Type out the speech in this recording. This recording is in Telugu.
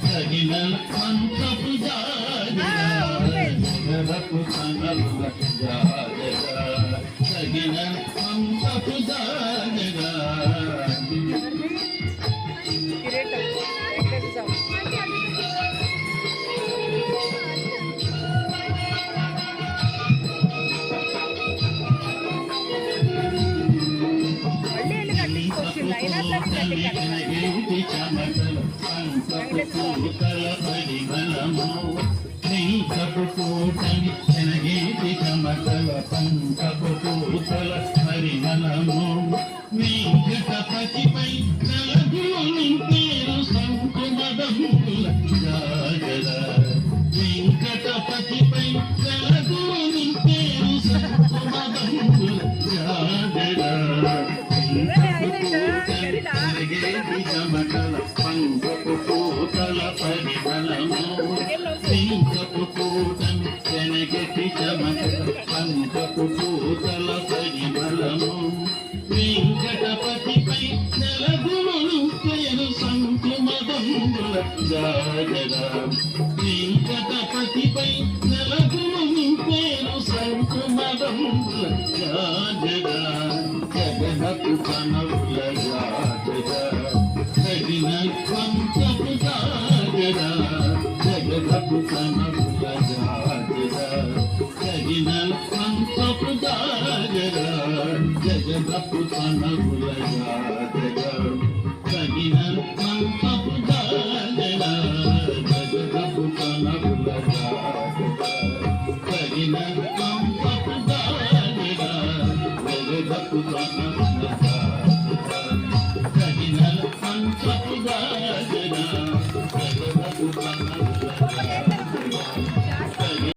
తగిన మంత్రపు జగదపు కనవుల తగిన మంత్రపు పూటని శనగేటి కమటల పంకపు పూతల పరిమళము వెంకటపతిపై నలగుని పేరు సంకుమదంతుల జాగర వెంకటపతిపై నలగుని పేరు సంకుమదంతుల జాగర శనగేటి కమటల పంకపు పూతల పరిమళము వెంకపు పూటని శనగటి చమటల పంకపు పూతల పరిమళము వెంకటపతిపై నెలగును పేరు సంకుమదంబుల జాగర వెంకటపతిపై నెలగును పేరు సంకుమదంబుల జాగర జగనపు కనవుల జాగర తగిన పంకపు జాగర జగదపు కనవుల జాగర తగిన పంకపు జాగర జగదపు కనవుల జాగర తగిన పంకపు జాగర జగదపు కనవుల జాగర తగిన పంకపు జాగర జగదపు కనవుల